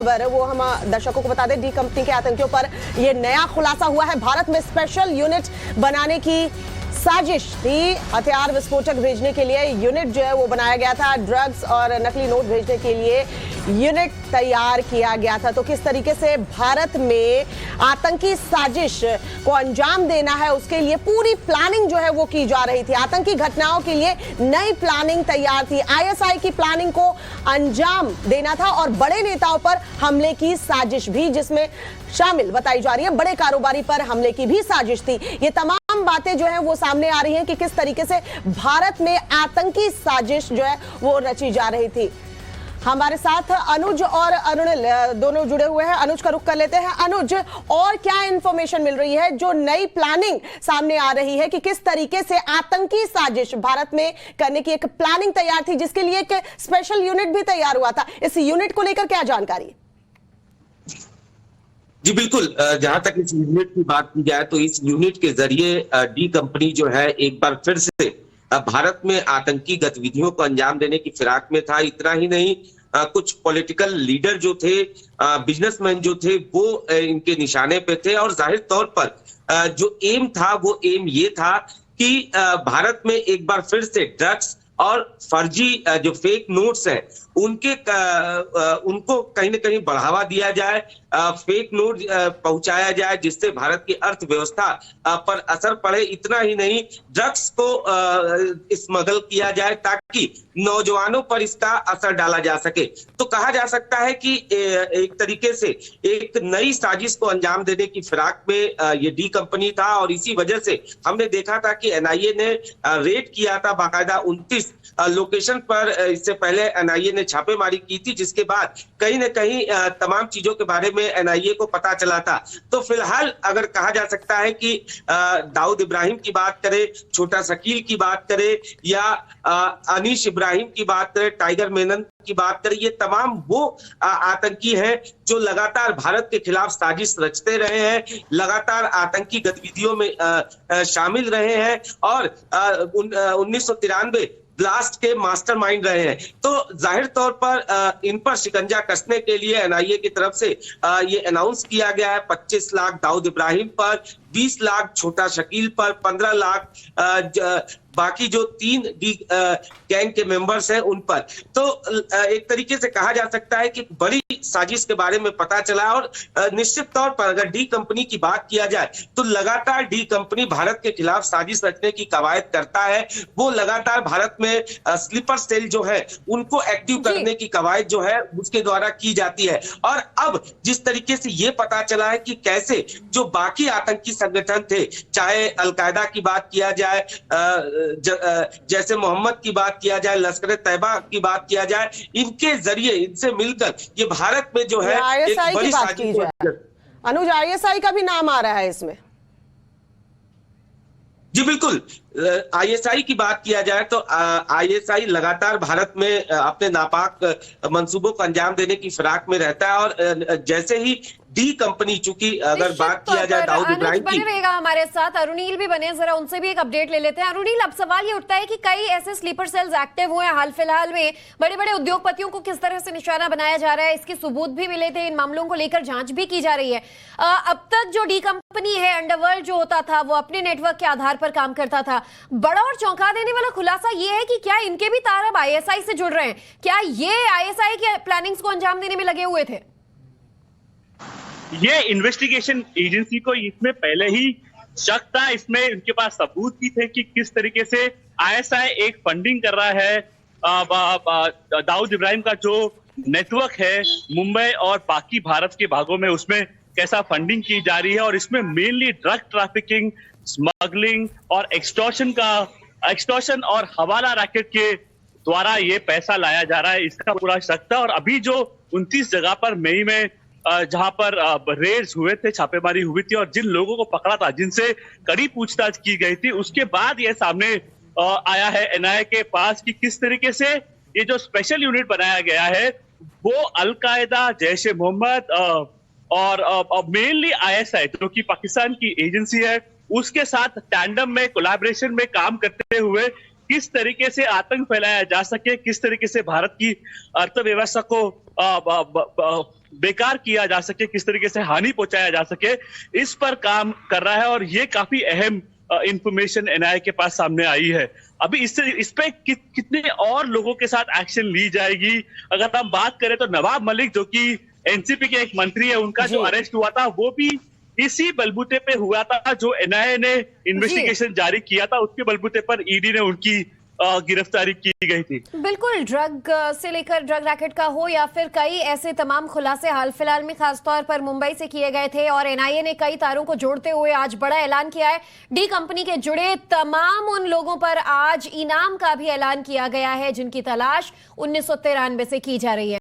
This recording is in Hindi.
वो हम दर्शकों को बता दें, डी कंपनी के आतंकियों पर यह नया खुलासा हुआ है। भारत में स्पेशल यूनिट बनाने की साजिश थी। हथियार विस्फोटक भेजने के लिए यूनिट जो है वो बनाया गया था। ड्रग्स और नकली नोट भेजने के लिए यूनिट तैयार किया गया था। तो किस तरीके से भारत में आतंकी साजिश को अंजाम देना है, उसके लिए पूरी प्लानिंग जो है वो की जा रही थी। आतंकी घटनाओं के लिए नई प्लानिंग तैयार थी। आईएसआई की प्लानिंग को अंजाम देना था और बड़े नेताओं पर हमले की साजिश भी जिसमें शामिल बताई जा रही है। बड़े कारोबारी पर हमले की भी साजिश थी। ये तमाम बातें जो है वो सामने आ रही हैं कि किस तरीके से भारत में आतंकी साजिश जो है वो रची जा रही थी। हमारे साथ अनुज और अरुणिल दोनों जुड़े हुए हैं। अनुज का रुख कर लेते हैं। अनुज, और क्या इंफॉर्मेशन मिल रही है जो नई प्लानिंग सामने आ रही है कि किस तरीके से आतंकी साजिश भारत में करने की एक प्लानिंग तैयार थी, जिसके लिए एक स्पेशल यूनिट भी तैयार हुआ था। इस यूनिट को लेकर क्या जानकारी? जी बिल्कुल, जहां तक इस यूनिट की बात की जाए तो इस यूनिट के जरिए डी कंपनी जो है एक बार फिर से भारत में आतंकी गतिविधियों को अंजाम देने की फिराक में था। इतना ही नहीं, कुछ पॉलिटिकल लीडर जो थे, बिजनेसमैन जो थे, वो इनके निशाने पे थे। और जाहिर तौर पर जो एम था वो एम ये था कि भारत में एक बार फिर से ड्रग्स और फर्जी जो फेक नोट्स हैं उनको कहीं ना कहीं बढ़ावा दिया जाए, फेक नोट पहुंचाया जाए, जिससे भारत की अर्थव्यवस्था पर असर पड़े। इतना ही नहीं, ड्रग्स को स्मगल किया जाए ताकि नौजवानों पर इसका असर डाला जा सके। तो कहा जा सकता है कि एक तरीके से एक नई साजिश को अंजाम देने की फिराक में ये डी कंपनी था। और इसी वजह से हमने देखा था कि एनआईए ने रेड किया था बाकायदा 29 लोकेशन पर। इससे पहले एनआईए ने छापेमारी की थी, जिसके बाद कहीं ना कहीं तमाम चीजों के बारे में एनआईए को पता चला था। तो फिलहाल अगर कहा जा सकता है कि दाऊद इब्राहिम की बात करें, छोटा शकील की बात करें या अनीश इब्राहिम की बात करें, टाइगर मेनन की बात करें, ये तमाम वो आतंकी हैं जो लगातार भारत के खिलाफ साजिश रचते रहे हैं, लगातार आतंकी गतिविधियों में शामिल रहे हैं और 1993 ब्लास्ट के मास्टरमाइंड रहे हैं। तो जाहिर तौर पर इन पर शिकंजा कसने के लिए एनआईए की तरफ से ये अनाउंस किया गया है 25 लाख दाऊद इब्राहिम पर, 20 लाख छोटा शकील पर, 15 लाख बाकी जो 3 गैंग के मेंबर्स हैं उन पर। तो एक तरीके से कहा जा सकता है कि बड़ी साजिश के बारे में पता चला। और निश्चित तौर पर अगर डी कंपनी की बात किया जाए तो लगातार डी कंपनी भारत के खिलाफ साजिश रचने की कवायद करता है। वो लगातार भारत में स्लीपर सेल जो है उनको एक्टिव करने की कवायद जो है उसके द्वारा की जाती है। और अब जिस तरीके से ये पता चला है कि कैसे जो बाकी आतंकी संगठन थे, चाहे अलकायदा की बात किया जाए, जैसे मोहम्मद की बात किया जाए, लश्कर तैयबा की बात किया जाए, इनके जरिए इनसे मिलकर ये भारत में जो है एक बड़ी साजिश। अनुज, आईएसआई का भी नाम आ रहा है इसमें। जी बिल्कुल, आईएसआई की बात किया जाए तो आईएसआई लगातार भारत में अपने नापाक मंसूबों को अंजाम देने की फिराक में रहता है। और जैसे ही डी कंपनी, चूंकि अगर बात किया जाए दाऊद इब्राहिम की, बने रहेगा हमारे साथ अरुणिल भी बने, जरा उनसे भी एक अपडेट ले लेते हैं। अरुणिल, अब सवाल ये उठता है कि कई ऐसे स्लीपर सेल्स एक्टिव हुए हैं हाल फिलहाल में, बड़े बड़े उद्योगपतियों को किस तरह से निशाना बनाया जा रहा है, इसके सबूत भी मिले थे, इन मामलों को लेकर जांच भी की जा रही है। अब तक जो डी कंपनी है, अंडरवर्ल्ड जो होता था, वो अपने नेटवर्क के आधार पर काम करता था। बड़ा और चौंका देने वाला खुलासा ये है कि क्या इनके भी तार अब आईएसआई से जुड़ रहे हैं? क्या ये आईएसआई के प्लानिंग्स को अंजाम देने में लगे हुए थे? ये इन्वेस्टिगेशन एजेंसी को इसमें पहले ही शक था, इसमें उनके पास सबूत भी थे कि किस तरीके से आईएसआई एक फंडिंग कर रहा है। दाऊद इब्राहिम का जो नेटवर्क है मुंबई और बाकी भारत के भागों में, उसमें कैसा फंडिंग की जा रही है। और इसमें मेनली ड्रग ट्रैफिकिंग, स्मगलिंग और एक्सटॉर्शन और हवाला रैकेट के द्वारा ये पैसा लाया जा रहा है, इसका पूरा शक था। और अभी जो 29 जगह पर मई में जहां पर रेड्स हुए थे, छापेमारी हुई थी और जिन लोगों को पकड़ा था, जिनसे कड़ी पूछताछ की गई थी, उसके बाद ये सामने आया है एनआईए के पास कि किस तरीके से ये जो स्पेशल यूनिट बनाया गया है वो अलकायदा, जैश ए मोहम्मद और मेनली आईएसआई जो कि पाकिस्तान की एजेंसी है, उसके साथ टैंडम में, कोलैबोरेशन में काम करते हुए किस तरीके से आतंक फैलाया जा सके, किस तरीके से भारत की अर्थव्यवस्था को बेकार किया जा सके, किस तरीके से हानि पहुंचाया जा सके, इस पर काम कर रहा है। और ये काफी अहम इंफॉर्मेशन एनआईए के पास सामने आई है। अभी इस पे कितने और लोगों के साथ एक्शन ली जाएगी? अगर हम बात करें तो नवाब मलिक, जो कि एनसीपी के एक मंत्री है, उनका जो अरेस्ट हुआ था वो भी इसी बलबूते पे हुआ था। जो एनआईए ने इन्वेस्टिगेशन जारी किया था, उसके बलबूते पर ईडी ने उनकी गिरफ्तारी की गई थी। बिल्कुल, ड्रग से लेकर ड्रग रैकेट का हो या फिर कई ऐसे तमाम खुलासे हाल फिलहाल में खासतौर पर मुंबई से किए गए थे और एनआईए ने कई तारों को जोड़ते हुए आज बड़ा ऐलान किया है। डी कंपनी के जुड़े तमाम उन लोगों पर आज इनाम का भी ऐलान किया गया है जिनकी तलाश 1993 से की जा रही है।